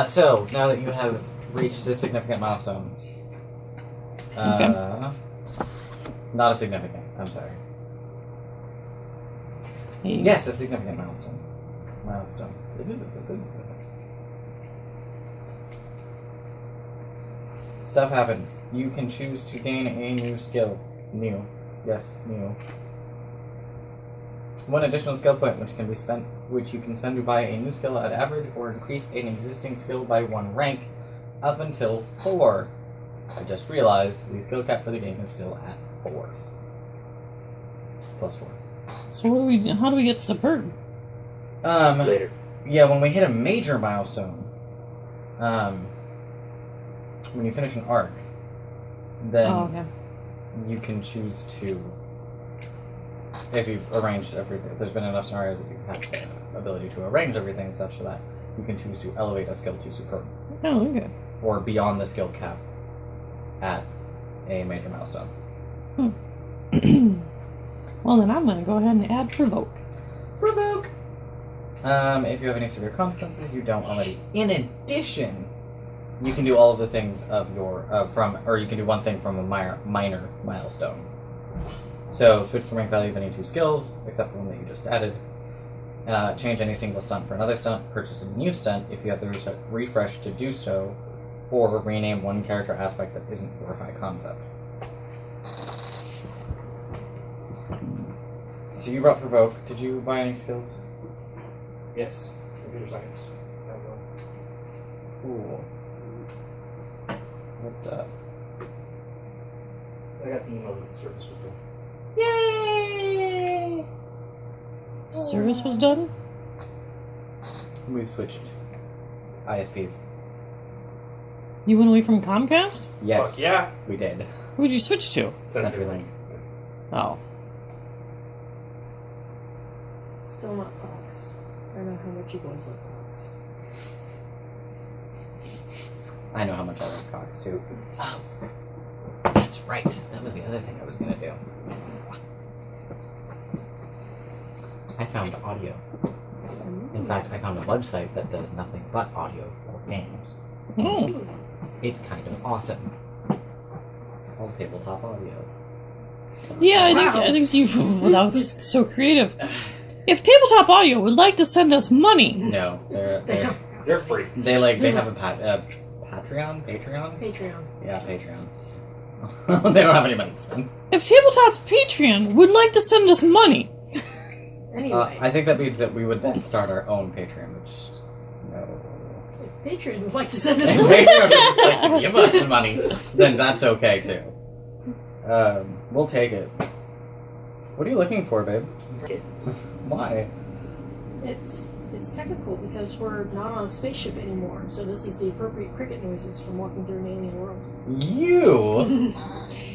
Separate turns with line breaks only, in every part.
So, now that you have reached a significant milestone.
Okay.
Not a significant, I'm sorry.
Hey.
Yes, a significant milestone. Stuff happens. You can choose to gain a new skill. New. Yes, new. One additional skill point which you can spend to buy a new skill at average or increase an existing skill by 1 rank up until 4. I just realized the skill cap for the game is still at 4. Plus 4.
So how do we get superb?
Later.
Yeah, when we hit a major milestone, when you finish an arc, then you can choose to, if you've arranged everything, if there's been enough scenarios that you've had the ability to arrange everything such that you can choose to elevate a skill to superb.
Oh, okay.
Or beyond the skill cap at a major milestone.
Well, then I'm going to go ahead and add provoke.
Provoke! If you have any severe consequences you don't already. In addition, you can do all of the things of your, or you can do one thing from a minor milestone. So, switch the rank value of any 2 skills, except the one that you just added. Change any single stunt for another stunt, purchase a new stunt if you have the refresh to do so, or rename one character aspect that isn't for high concept. So you brought Provoke. Did you buy any skills?
Yes. Computer science.
Cool. What's up?
I got the email that the service was done.
Yay!
Service was done?
We've switched ISPs.
You went away from Comcast?
Yes.
Fuck yeah.
We did.
Who'd you switch to?
CenturyLink.
Oh.
Still not plox. I know how much you boys love plox.
I know how much I love Cox too. Oh, that's right. That was the other thing I was gonna do. I found audio. In fact, I found a website that does nothing but audio for games.
Oh.
It's kind of awesome. Called Tabletop Audio.
Yeah, I think you. Well, that was so creative. If Tabletop Audio would like to send us money,
No,
They're free.
they have a Patreon?
Patreon.
Yeah, Patreon. They don't have any money to spend.
if Tabletop's Patreon would like to send us money,
Anyway,
I think that means that we would then start our own Patreon, which no.
if Patreon would like to send
If
us
Patreon would just like to give us some money, then that's okay too. We'll take it. What are you looking for, babe? Why?
it's technical because we're not on a spaceship anymore, so this is the appropriate cricket noises from walking through an alien world.
You!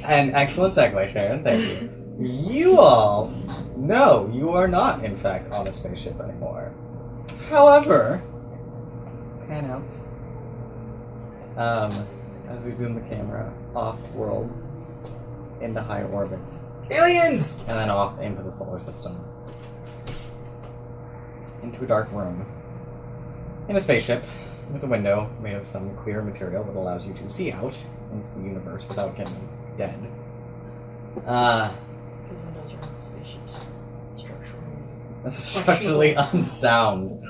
An excellent segue, Sharon, thank you. You all! No, you are not, in fact, on a spaceship anymore. However, pan out. As we zoom the camera off-world into high orbits. Aliens! And then off into the solar system. Into a dark room. In a spaceship, with a window made of some clear material that allows you to see out into the universe without getting dead.
Because windows are on spaceships. Structurally.
That's structurally unsound.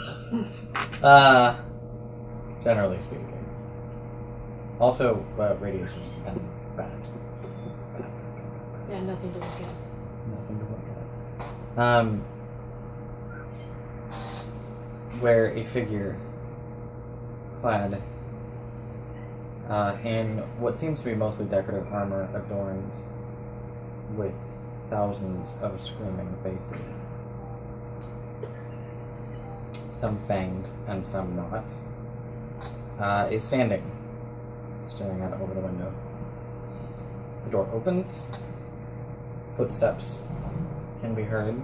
Generally speaking. Also, radiation and bad.
Yeah, nothing to look at.
Nothing to look at. Where a figure clad in what seems to be mostly decorative armor adorned with thousands of screaming faces. Some fanged and some not. Is standing, staring out over the window. The door opens. Footsteps can be heard.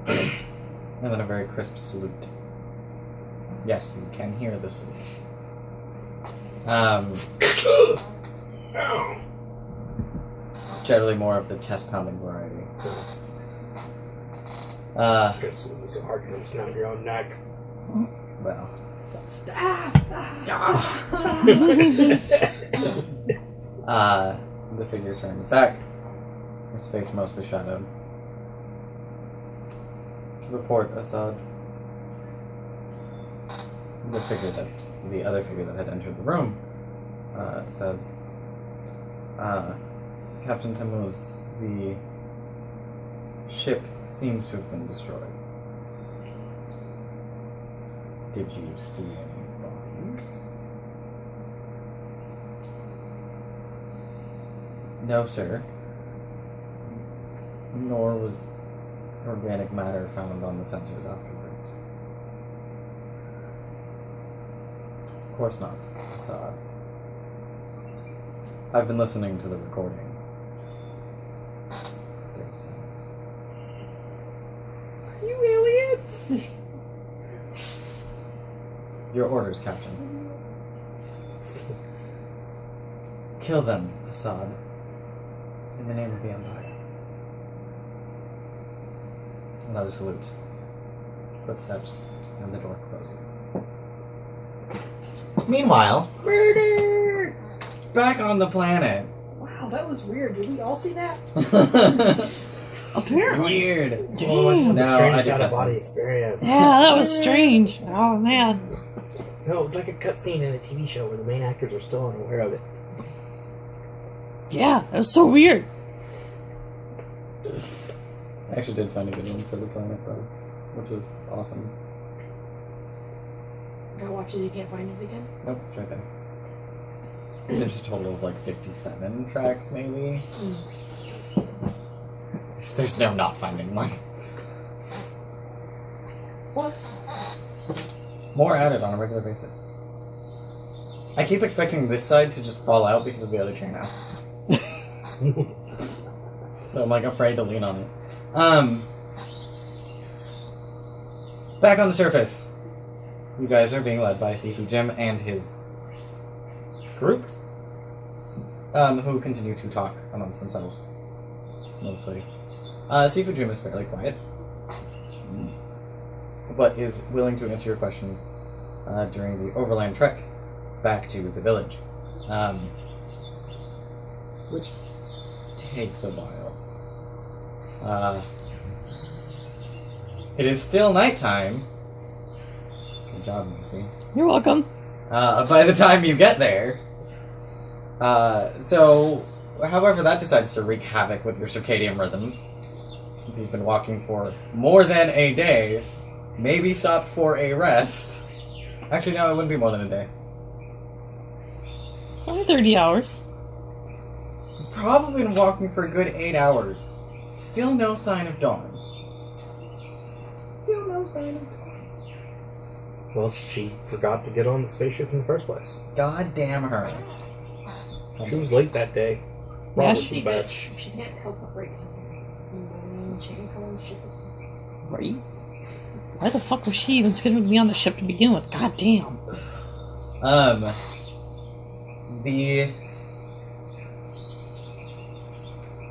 And then a very crisp salute. Yes, you can hear the salute. Generally more of the chest-pounding variety.
Just so hard to snap your own neck.
Well, The figure turns back. Its face mostly shadowed. Report, Assad. The other figure that had entered the room, says, Captain Tammuz, the ship seems to have been destroyed. Did you see any bodies? No, sir. Nor was organic matter found on the sensors afterwards. Of course not, Assad. I've been listening to the recording. There's sounds.
You idiots!
Your orders, Captain. Kill them, Assad. In the name of the Empire. Another salute. Footsteps, and the door closes. Meanwhile,
Murder!
back on the planet.
Wow, that was weird. Did we all see that?
Apparently.
Weird.
Oh, it's the
No, I
strangest
did
out of
that.
body experience.
Yeah, that was strange. Oh man.
No, it was like a cutscene in a TV show where the main actors are still unaware of it.
Yeah, that was so weird.
I actually did find a good one for the planet, though, which was awesome.
Now watch as you can't find it again.
Nope, it's right there. There's a total of like 57 tracks, maybe. There's no not finding one.
What?
More added on a regular basis. I keep expecting this side to just fall out because of the other train now. So I'm like afraid to lean on it. Back on the surface. You guys are being led by Sifu Jim and his group, who continue to talk amongst themselves, mostly. Sifu Jim is fairly quiet, but is willing to answer your questions during the overland trek back to the village, which takes a while. It is still nighttime. Good job, Macy.
You're welcome.
By the time you get there. However, that decides to wreak havoc with your circadian rhythms. Since you've been walking for more than a day, maybe stopped for a rest. Actually, no, it wouldn't be more than a day.
It's only 30 hours.
You've probably been walking for a good 8 hours. Still no sign of dawn. Still no sign of dawn.
Well, she forgot to get on the spaceship in the first place.
God damn her.
She was late that day.
Yeah,
Probably
She,
too fast.
she can't help but break something. She doesn't come on the ship.
Right? Why the fuck was she even scheduled to be on the ship to begin with? God damn.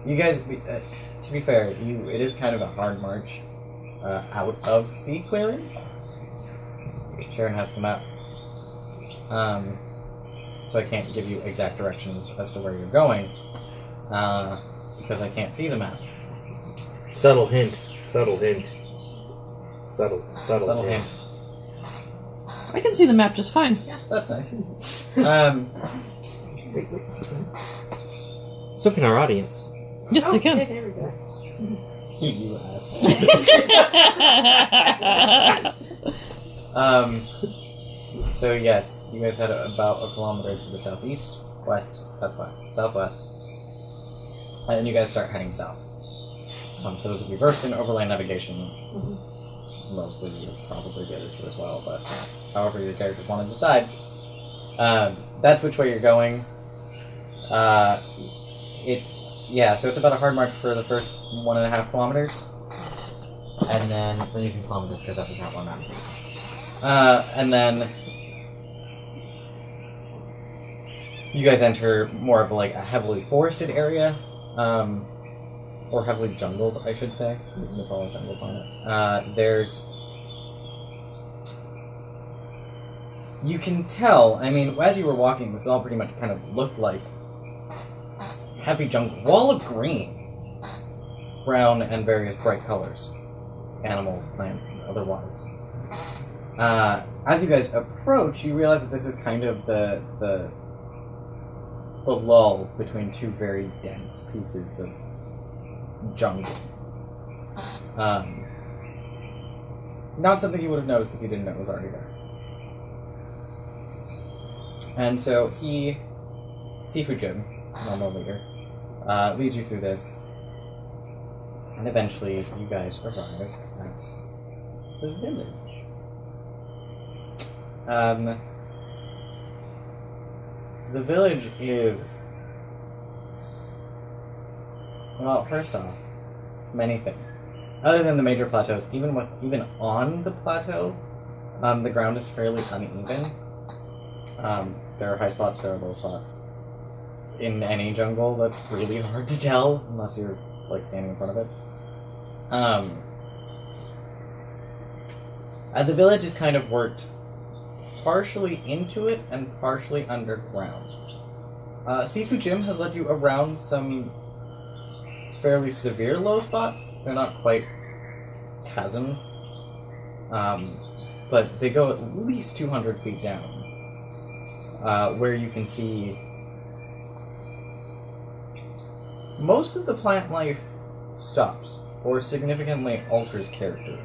You guys, to be fair, it is kind of a hard march out of the clearing. Sharon has the map. So I can't give you exact directions as to where you're going, because I can't see the map.
Subtle hint. Subtle hint. Subtle hint.
I can see the map just fine.
That's nice.
Wait. So can our audience.
Yes, they
Okay,
can.
there we go.
You ass. So yes, you guys had about a kilometer to the southeast, southwest, and then you guys start heading south. For those of you versed in overland navigation, which is mostly you, probably the other two as well, but however your characters want to decide, that's which way you're going. So it's about a hard march for the first 1.5 kilometers, and then we're using kilometers because that's a top one map. And then you guys enter more of like a heavily forested area, or heavily jungled, I should say, because it's all a jungle planet. There's You can tell, I mean, as you were walking, this all pretty much kind of looked like heavy jungle. Wall of green. Brown and various bright colors. Animals, plants, and otherwise. As you guys approach, you realize that this is kind of the lull between two very dense pieces of jungle. Not something you would have noticed if you didn't know it was already there. And so Seafood Jim, normal leader, leads you through this, and eventually you guys arrive at the village. The village is, well, first off, many things. Other than the major plateaus, even on the plateau, the ground is fairly uneven. There are high spots, there are low spots. In any jungle, that's really hard to tell, unless you're, like, standing in front of it. The village is kind of worked partially into it and partially underground. Seafood Jim has led you around some fairly severe low spots. They're not quite chasms, but they go at least 200 feet down, where you can see most of the plant life stops or significantly alters character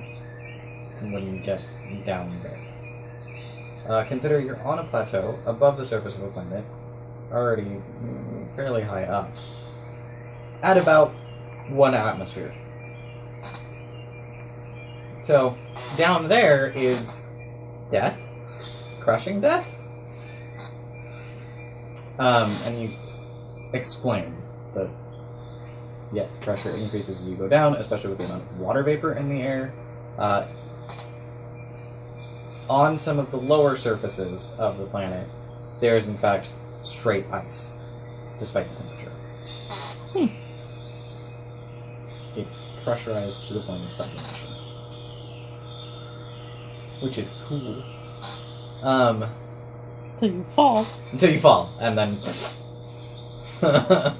when you get down there. Consider you're on a plateau above the surface of a planet, already fairly high up, at about 1 atmosphere. So, down there is death, crushing death, and he explains that, yes, pressure increases as you go down, especially with the amount of water vapor in the air. On some of the lower surfaces of the planet, there is in fact straight ice, despite the temperature. It's pressurized to the point of sublimation, which is cool.
Till you fall.
Until you fall, and then...
That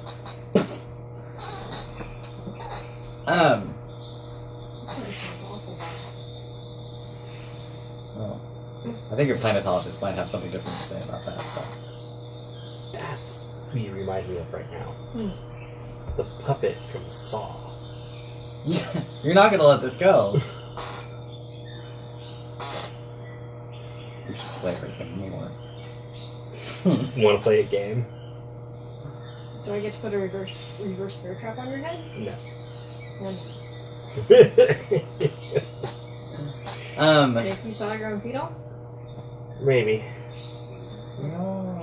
sounds awful.
Well, I think your planetologist might have something different to say about that. But...
That's who you remind me of right now. The puppet from Saw.
Yeah, you're not gonna let this go. We should play everything more.
Want to play a game?
Do I get to put a reverse bear trap on your head?
No.
Then make you saw your own feet off?
Maybe.
No.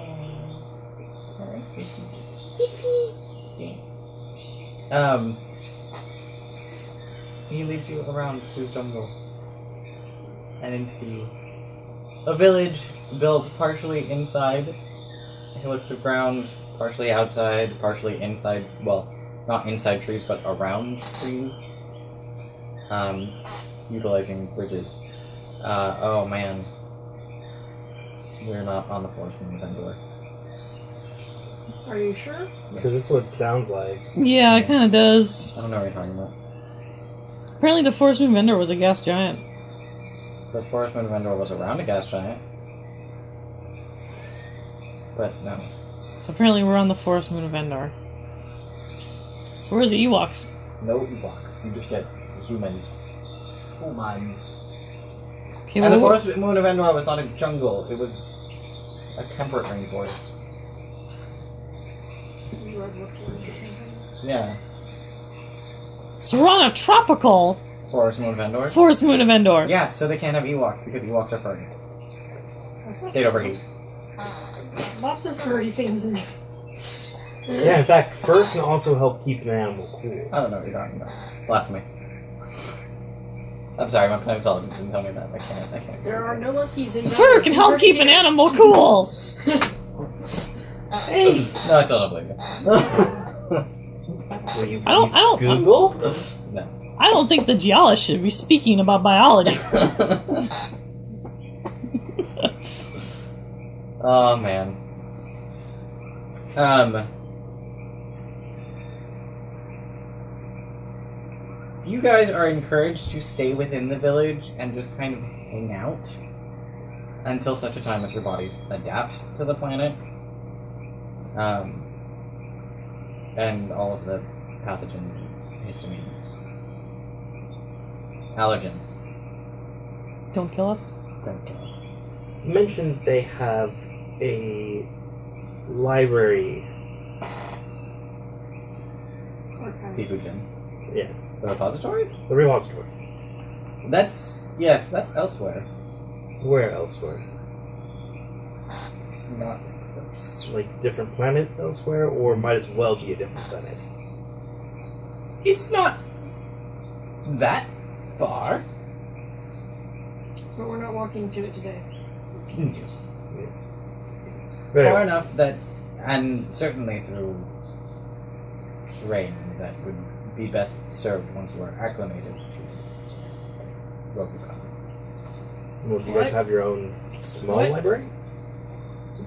He leads you around through the jungle and into a village built partially inside hillocks of ground, partially outside, partially inside, well, not inside trees, but around trees, utilizing bridges. Oh man. We're not on the forest from Vendor.
Are you sure?
Because it's what it sounds like.
Yeah, it kind of does.
I don't know what you're talking about.
Apparently the Forest Moon Vendor was a gas giant.
The Forest Moon Vendor was around a gas giant. But no.
So apparently we're on the Forest Moon Vendor. So where's the Ewoks?
No Ewoks. You just get humans. Humans.
Okay,
And the
well,
Forest Moon of Endor was not a jungle. It was a temperate rainforest. Yeah.
so we're on a tropical
Forest Moon of Endor?
Forest Moon of Endor.
Yeah, so they can't have Ewoks because Ewoks are furry. They'd overheat.
Lots of furry things in
Yeah, in fact, fur can also help keep an animal cool.
I don't know what you're talking about. Blasphemy. I'm sorry, my planetologist didn't tell me that. I can't.
There are no monkeys in
Fur can help keep an animal cool.
Hey!
No, I still don't believe you.
Will you
I don't-
Google?
No.
I don't think the geologist should be speaking about biology.
Oh man. You guys are encouraged to stay within the village and just kind of hang out until such a time as your bodies adapt to the planet. And all of the pathogens and histamines. Allergens.
Don't kill us.
Don't kill us.
You mentioned they have a library.
Seafood gym.
Yes.
The repository?
The repository.
That's elsewhere.
Where elsewhere?
Not close.
Like different planet elsewhere, or might as well be a different planet?
It's not that far.
But we're not walking to it today.
Far enough that, and certainly through terrain that would be best served once you are acclimated to Rokugan.
Well, do you guys
What?
have your own small
What?
library?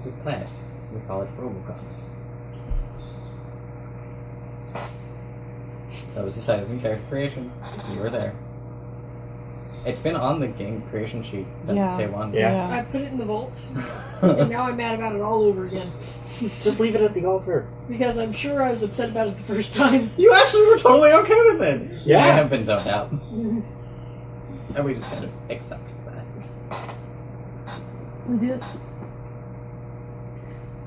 The planet. We call it Rokugan. That was the site of character creation. You were there. It's been on the game creation sheet since
Yeah.
day one.
Yeah.
I put it in the vault, and now I'm mad about it all over again.
Just leave it at the altar.
Because I'm sure I was upset about it the first time.
You actually were totally okay with it.
Yeah.
You may have been zoned out. And we just kind of accepted that.
We did.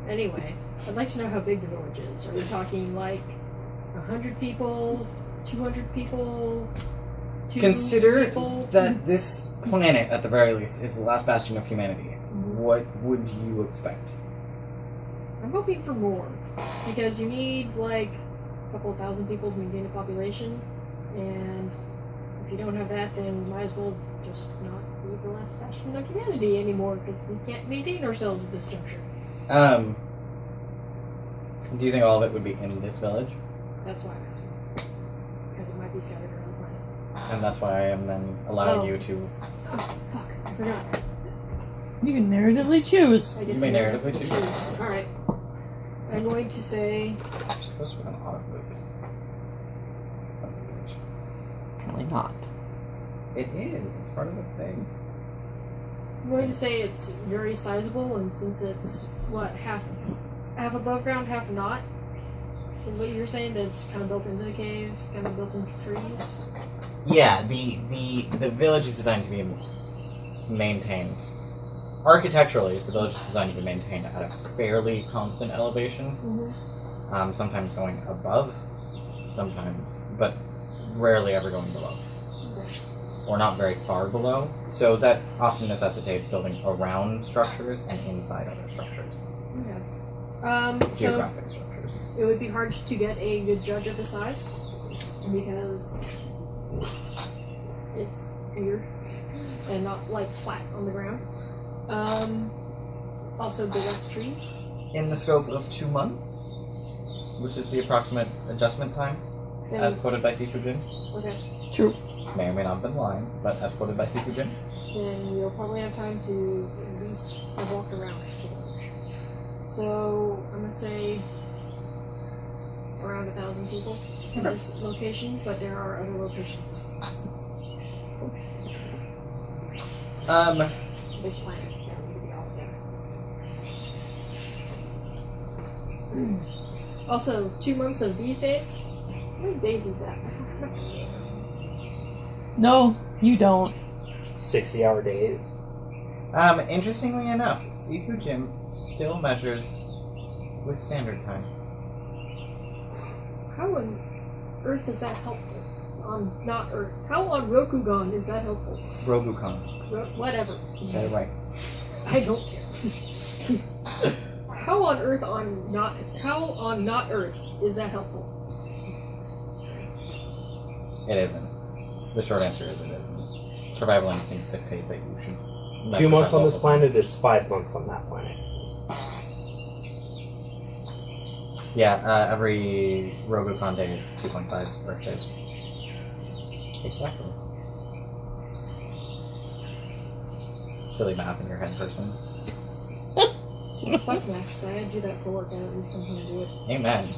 Anyway, I'd like to know how big the village is. Are we talking like 100 people, 200 people, 2
Consider
people?
that this planet, at the very least, is the last bastion of humanity. What would you expect?
I'm hoping for more. Because you need like a couple of thousand people to maintain a population. And if you don't have that, then you might as well just not be the last bastion of humanity anymore. Because we can't maintain ourselves at this juncture.
Do you think all of it would be in this village?
That's why I'm asking. Because it might be scattered around the planet.
And that's why I am then allowing
Oh.
you to...
Oh, fuck. I forgot.
You can narratively choose.
I guess
You may
I
narratively
have to
choose.
Alright. I'm going to say...
You're supposed to be an autoloop. Son of a bitch.
Probably not.
It is. It's part of the thing.
I'm going to say it's very sizable, and since it's, what, half above ground, half not? Is what you're saying, that it's kind of built into the cave, kind of built into trees?
Yeah, the village is designed to be maintained. Architecturally, the village is designed to be maintained at a fairly constant elevation.
Mm-hmm.
Sometimes going above, sometimes, but rarely ever going below.
Okay.
Or not very far below. So that often necessitates building around structures and inside other structures.
Okay. So
Geographic structures.
it would be hard to get a good judge of the size, because it's weird and not like flat on the ground. Also big ass trees.
In the scope of 2 months, which is the approximate adjustment time, as
Then,
quoted by Sifujin.
okay.
True.
May or may not have been lying, but as quoted by Sifujin.
Then you'll probably have time to at least have walked around the village. So I'm gonna say around 1,000 people in this location, but there are other locations. It's a big planet. Yeah, we could be all together. Also, 2 months of these days. How many days is that?
No, you don't.
60-hour days.
Interestingly enough, Sifujin still measures with standard time.
How on Earth is that helpful? On not Earth. How on Rokugan is that helpful?
Rogukan.
Whatever.
Get it right.
I don't care. How on Earth how on not Earth is that helpful?
It isn't. The short answer is it isn't. Survival instincts dictate that you should.
2 months on this
local.
planet is 5 months on that planet.
Yeah, every Rogukan day is 2.5 Earth days. Exactly. Silly math in your head, person.
Fuck Max, I do that for workout. You come here and do it.
Amen.